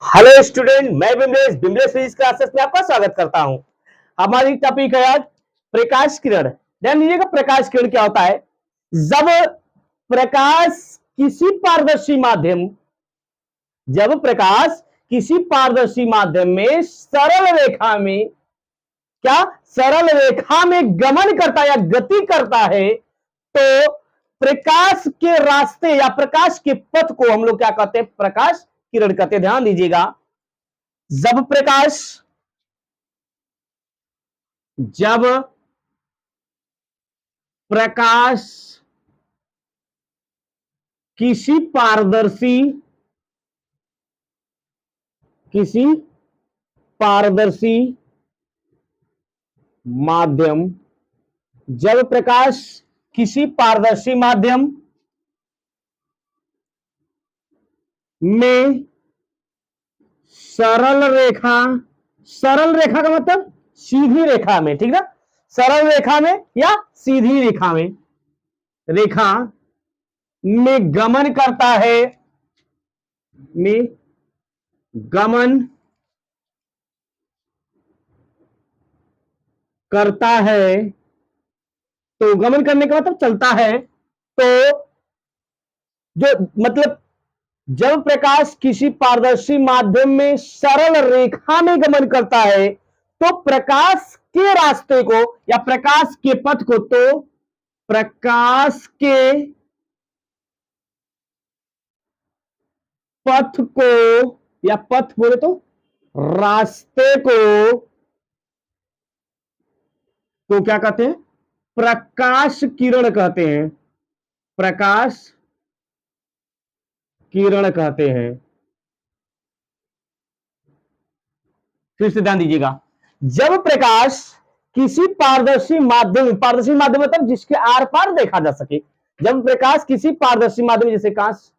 Hello student, मैं Bimlesh physics classes में आपका स्वागत करता हूं। हमारी टॉपिक है आज प्रकाश किरण। ध्यान दीजिएगा, प्रकाश किरण क्या होता है। जब प्रकाश किसी पारदर्शी माध्यम जब प्रकाश किसी पारदर्शी माध्यम में सरल रेखा में गमन करता है या गति करता है, तो प्रकाश के रास्ते या प्रकाश के पथ को हम लोग क्या कहते हैं? प्रकाश किरण कहते हैं। ध्यान दीजिएगा, जब प्रकाश किसी पारदर्शी माध्यम जब प्रकाश किसी पारदर्शी माध्यम में सरल रेखा का मतलब सीधी रेखा में, ठीक ना? सरल रेखा में या सीधी रेखा में गमन करता है में गमन करता है तो गमन करने का मतलब चलता है। तो जो मतलब जब प्रकाश किसी पारदर्शी माध्यम में सरल रेखा में गमन करता है, तो प्रकाश के रास्ते को या प्रकाश के पथ को, तो प्रकाश के पथ को या पथ बोले तो रास्ते को क्या कहते हैं? प्रकाश किरण कहते हैं। प्रकाश किरण कहते हैं। फिर से ध्यान दीजिएगा, जब प्रकाश किसी पारदर्शी माध्यम मतलब जिसके आर पार देखा जा सके, जब प्रकाश किसी पारदर्शी माध्यम जैसे कांच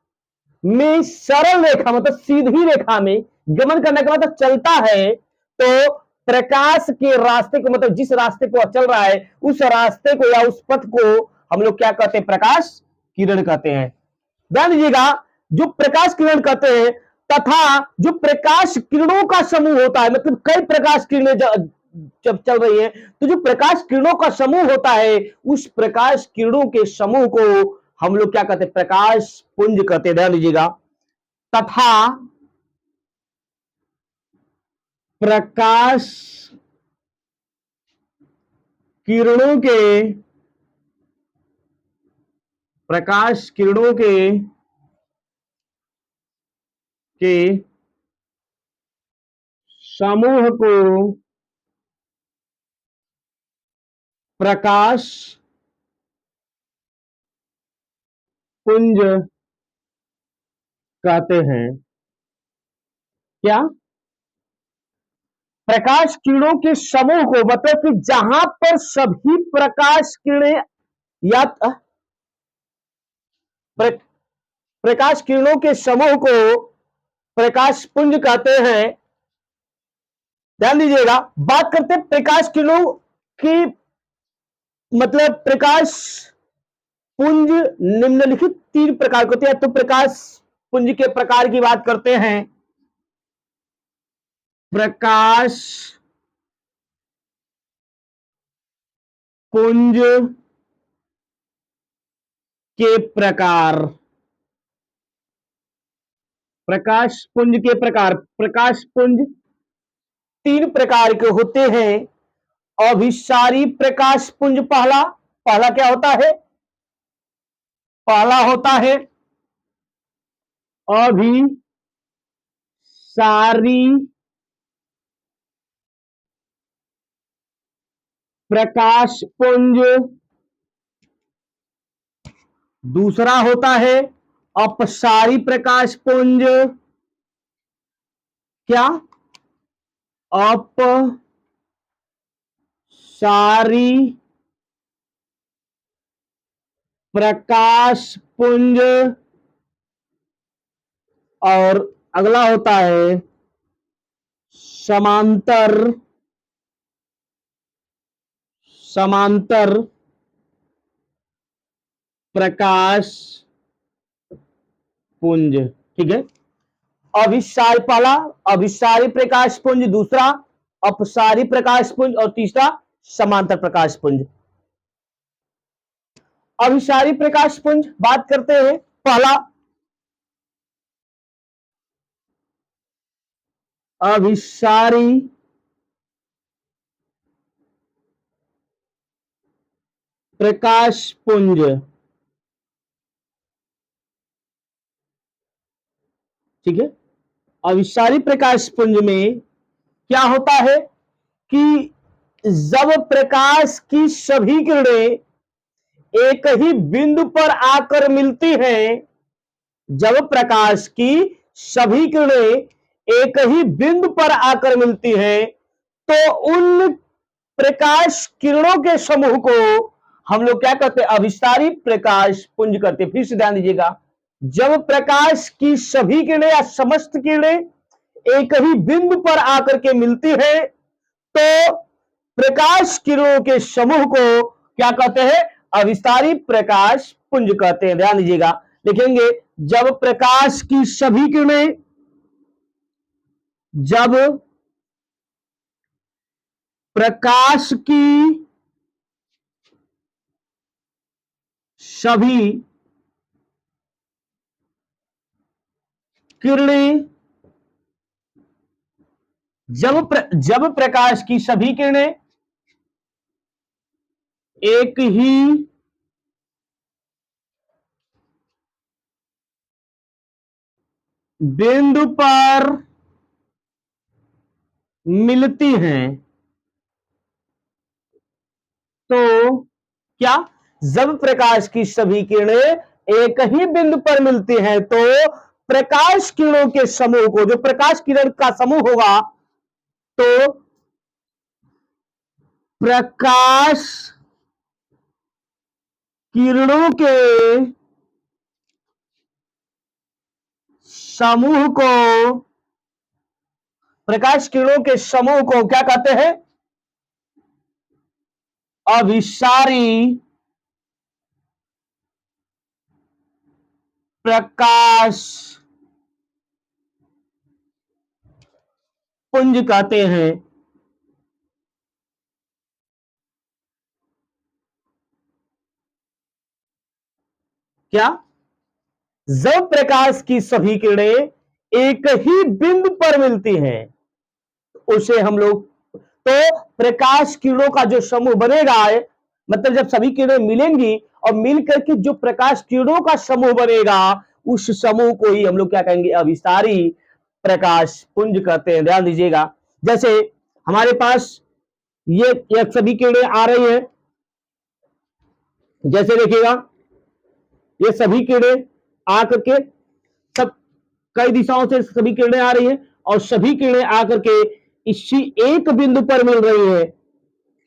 में सरल रेखा मतलब सीधी रेखा में गमन करने का मतलब चलता है, तो प्रकाश के रास्ते को मतलब जिस रास्ते को चल रहा है उस रास्ते को या उस पथ को हम लोग क्या कहते हैं? प्रकाश किरण कहते हैं। ध्यान दीजिएगा, जो प्रकाश किरण कहते हैं तथा जो प्रकाश किरणों का समूह होता है, मतलब कई प्रकाश किरणें जब चल रही है, तो जो प्रकाश किरणों का समूह होता है उस प्रकाश किरणों के समूह को हम लोग क्या कहते हैं? प्रकाश पुंज कहते हैं। ध्यान दीजिएगा, तथा प्रकाश किरणों के प्रकाश किरणों के समूह को प्रकाश पुंज कहते हैं। क्या? प्रकाश किरणों के समूह को मतलब कि जहां पर सभी प्रकाश किरणें या प्रकाश किरणों के समूह को प्रकाश पुंज कहते हैं। ध्यान दीजिएगा, बात करते हैं प्रकाश किरणों की, मतलब प्रकाश पुंज निम्नलिखित 3 प्रकार के होते हैं। तो प्रकाश पुंज के प्रकार की बात करते हैं। प्रकाश पुंज के प्रकार प्रकाश पुंज के प्रकार प्रकाश पुंज 3 प्रकार के होते हैं। अभिसारी प्रकाश पुंज पहला क्या होता है? पहला होता है अभिसारी प्रकाश पुंज, दूसरा होता है अपसारी प्रकाश पुंज। क्या? अपसारी प्रकाश पुंज, और अगला होता है समांतर प्रकाश पुंज। ठीक है, अभिसारी, पहला अभिसारी प्रकाश पुंज, दूसरा अपसारी प्रकाश पुंज और तीसरा समांतर प्रकाश पुंज। अभिसारी प्रकाश पुंज बात करते हैं। पहला अभिसारी प्रकाश पुंज, ठीक है। अभिसारी प्रकाश पुंज में क्या होता है कि जब प्रकाश की सभी किरणें एक ही बिंदु पर आकर मिलती हैं, जब प्रकाश की सभी किरणें एक ही बिंदु पर आकर मिलती हैं, तो उन प्रकाश किरणों के समूह को हम लोग क्या कहते हैं? अभिसारी प्रकाश पुंज कहते हैं। फिर से ध्यान दीजिएगा, जब प्रकाश की सभी किरणें या समस्त किरणें एक ही बिंदु पर आकर के मिलती है, तो प्रकाश किरणों के समूह को क्या कहते हैं? अभिसारी प्रकाश पुंज कहते हैं। ध्यान दीजिएगा, लिखेंगे जब प्रकाश की सभी किरणें, जब प्रकाश की सभी किरणें, जब प्रकाश की सभी किरणें एक ही बिंदु पर मिलती हैं, तो क्या? जब प्रकाश की सभी किरणें एक ही बिंदु पर मिलती हैं, तो प्रकाश किरणों के समूह को, जो प्रकाश किरण का समूह होगा, तो प्रकाश किरणों के समूह को, प्रकाश किरणों के समूह को क्या कहते हैं? अभिसारी प्रकाश पुंज कहते हैं। क्या? जब प्रकाश की सभी किरणें एक ही बिंदु पर मिलती हैं, उसे हम लोग, तो प्रकाश किरणों का जो समूह बनेगा, मतलब जब सभी किरणें मिलेंगी और मिलकर के जो प्रकाश किरणों का समूह बनेगा, उस समूह को ही हम लोग क्या कहेंगे? अभिसारी प्रकाश पुंज कहते हैं। ध्यान दीजिएगा, जैसे हमारे पास ये सभी किरणें आ रही हैं, जैसे देखिएगा ये सभी किरणें आकर के सब कई दिशाओं से सभी किरणें आ रही हैं, और सभी किरणें आकर के इसी एक बिंदु पर मिल रही है,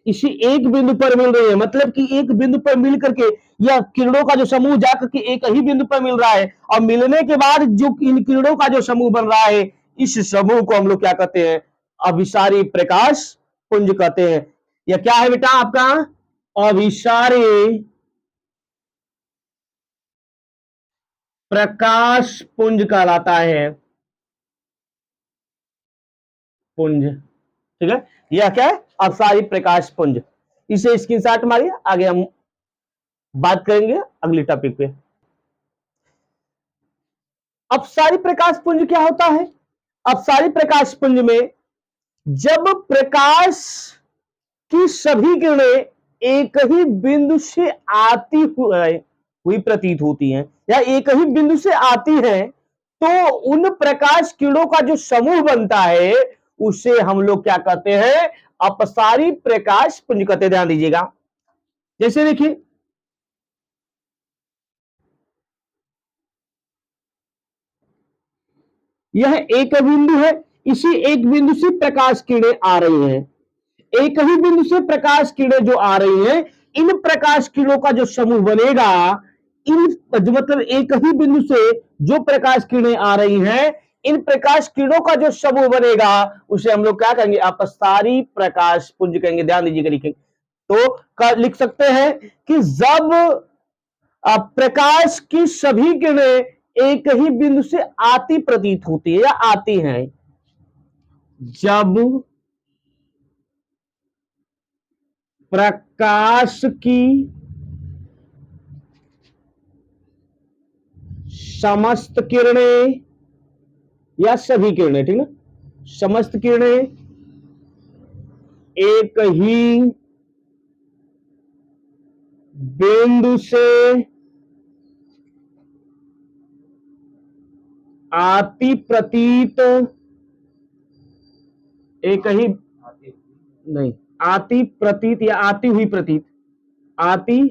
इसी एक बिंदु पर मिल रही है, मतलब कि एक बिंदु पर मिल करके यह किरणों का जो समूह जाकर के एक ही बिंदु पर मिल रहा है, और मिलने के बाद जो इन किरणों का जो समूह बन रहा है, इस समूह को हम लोग क्या कहते हैं? अभिसारी प्रकाश पुंज कहते हैं। यह क्या है बेटा आपका? अभिसारी प्रकाश पुंज कहलाता है, पुंज, ठीक है। यह क्या है? अभिसारी प्रकाश पुंज। इसे स्क्रीनशॉट मारिए, आगे हम बात करेंगे अगले टॉपिक पे। अपसारी प्रकाश पुंज क्या होता है? अपसारी प्रकाश पुंज में जब प्रकाश की सभी किरणें एक ही बिंदु से आती हुई प्रतीत होती हैं, या एक ही बिंदु से आती हैं, तो उन प्रकाश किरणों का जो समूह बनता है, उसे हम लोग क्या कहते हैं? अपसारी प्रकाश पुंज कहते हैं। ध्यान दीजिएगा, जैसे देखिए यह एक बिंदु है, इसी एक बिंदु से प्रकाश किरणें आ रही हैं, एक ही बिंदु से प्रकाश किरणें जो आ रही हैं, इन प्रकाश किरणों का जो समूह बनेगा, इन मतलब एक ही बिंदु से जो प्रकाश किरणें आ रही हैं, इन प्रकाश किरणों का जो समूह बनेगा, उसे हम लोग क्या कहेंगे? अपसारी प्रकाश पुंज कहेंगे। ध्यान दीजिएगा, लिखेंगे तो लिख सकते हैं कि जब प्रकाश की सभी किरणें एक ही बिंदु से आती प्रतीत होती है या आती है। जब प्रकाश की समस्त किरणें या सभी किरणें, ठीक ना, समस्त किरणें एक ही बिंदु से आती प्रतीत, एक ही नहीं, आती प्रतीत या आती हुई प्रतीत, आती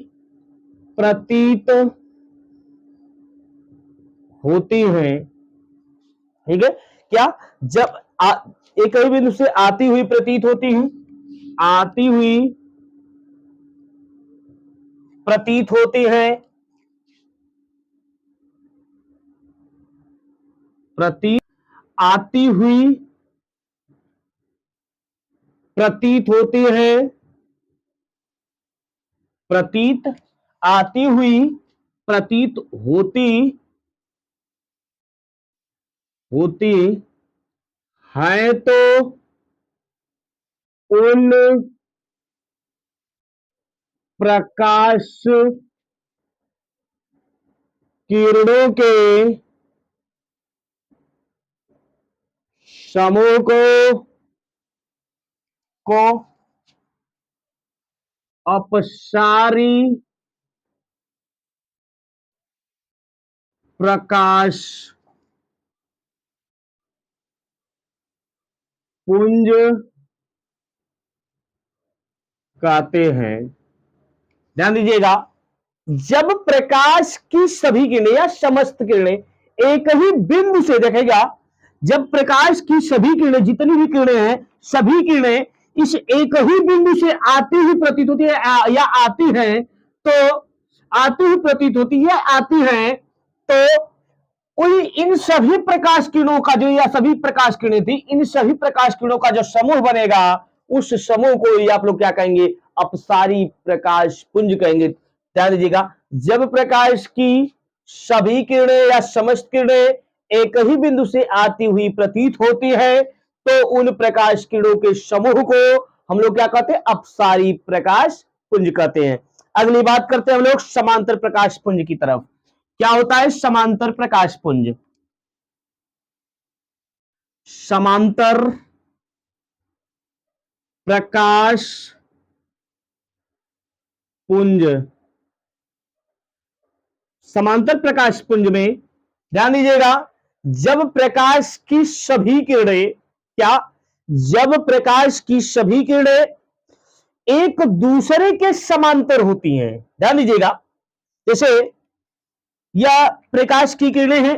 प्रतीत होती है, ठीक है। क्या, जब एक ही बिंदु से आती हुई प्रतीत होती है, आती हुई प्रतीत होती है, प्रतीत आती हुई प्रतीत होती है, प्रतीत आती हुई प्रतीत होती होती है, तो उन प्रकाश किरणों के समूह को अपसारी प्रकाश पुंज कहते हैं। ध्यान दीजिएगा, जब प्रकाश की सभी किरणें या समस्त किरणें एक ही बिंदु से, देखेगा, जब प्रकाश की सभी किरणें, जितनी भी किरणें हैं, सभी किरणें इस एक ही बिंदु से आती हुई प्रतीत होती है या आती हैं, तो आती हुई प्रतीत होती है, आती हैं, तो कोई इन सभी प्रकाश किरणों का जो, या सभी प्रकाश किरणें थी, इन सभी प्रकाश किरणों का जो समूह बनेगा, उस समूह को ही आप लोग क्या कहेंगे, अपसारी प्रकाश पुंज कहेंगे। ध्यान दीजिएगा, जब प्रकाश की सभी किरणें या समस्त किरणें एक ही बिंदु से आती हुई प्रतीत होती है, तो उन प्रकाश किरणों के समूह को हम लोग क्या कहते हैं, अपसारी प्रकाश पुंज कहते हैं। अगली बात करते हैं हम लोग समांतर प्रकाश पुंज की तरफ। क्या होता है समांतर प्रकाश पुंज? समांतर प्रकाश पुंज, समांतर प्रकाश पुंज में ध्यान दीजिएगा, जब प्रकाश की सभी किरणें, क्या, जब प्रकाश की सभी किरणें एक दूसरे के समांतर होती हैं। ध्यान दीजिएगा, जैसे यह प्रकाश की किरणें हैं,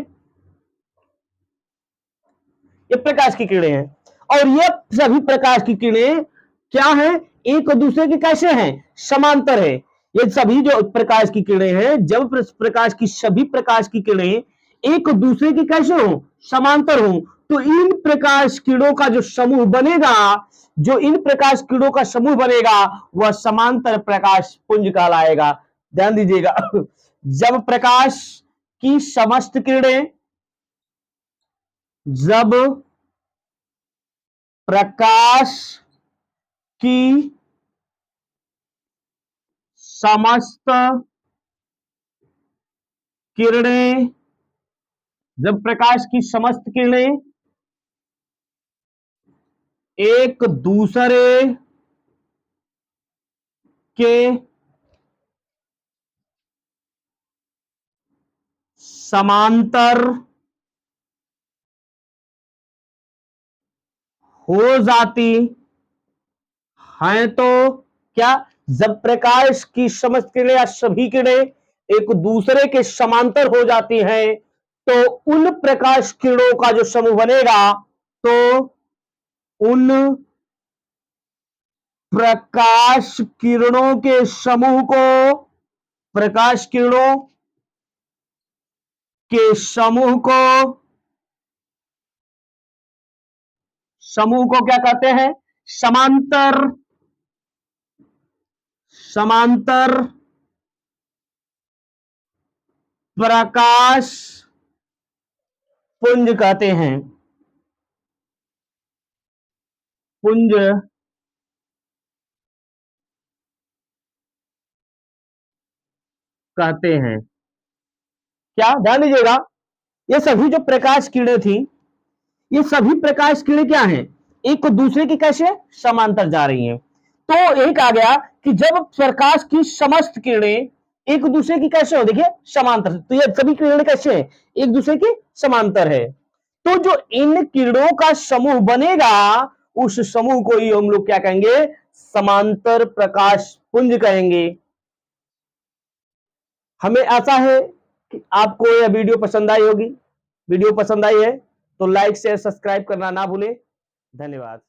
ये प्रकाश की किरणें हैं, और ये सभी प्रकाश की किरणें क्या हैं, एक दूसरे के कैसे हैं, समांतर है। ये सभी जो प्रकाश की किरणें हैं, जब प्रकाश की सभी प्रकाश की किरणें एक दूसरे के कैसे हो, समांतर हो, तो इन प्रकाश किरणों का जो समूह बनेगा, जो इन प्रकाश किरणों का समूह बनेगा, वह समांतर प्रकाश पुंज कहलाएगा। ध्यान दीजिएगा, जब प्रकाश की समस्त किरणें, जब प्रकाश की समस्त किरणें, जब प्रकाश की समस्त किरणें एक दूसरे के समांतर हो जाती हैं, तो क्या, जब प्रकाश की समस्त किरणें या सभी किरणें एक दूसरे के समांतर हो जाती हैं, तो उन प्रकाश किरणों का जो समूह बनेगा, तो उन प्रकाश किरणों के समूह को, प्रकाश किरणों के समूह को क्या कहते हैं, समांतर, समांतर प्रकाश पुंज कहते हैं। पुंज कहते हैं। क्या ध्यान दीजिएगा, ये सभी जो प्रकाश किरणें थी, ये सभी प्रकाश किरणें क्या हैं, एक दूसरे की कैसे समांतर जा रही हैं। तो एक आ गया कि जब प्रकाश की समस्त किरणें एक दूसरे की कैसे हो, देखिए समांतर, तो ये सभी किरणें कैसे हैं, एक दूसरे की समांतर है। तो जो इन किरणों का समूह बनेगा, उस समूह को ही हम लोग क्या कहेंगे, समांतर प्रकाश पुंज कहेंगे। हमें आशा है कि आपको यह वीडियो पसंद आई होगी। वीडियो पसंद आई है तो लाइक शेयर सब्सक्राइब करना ना भूलें। धन्यवाद।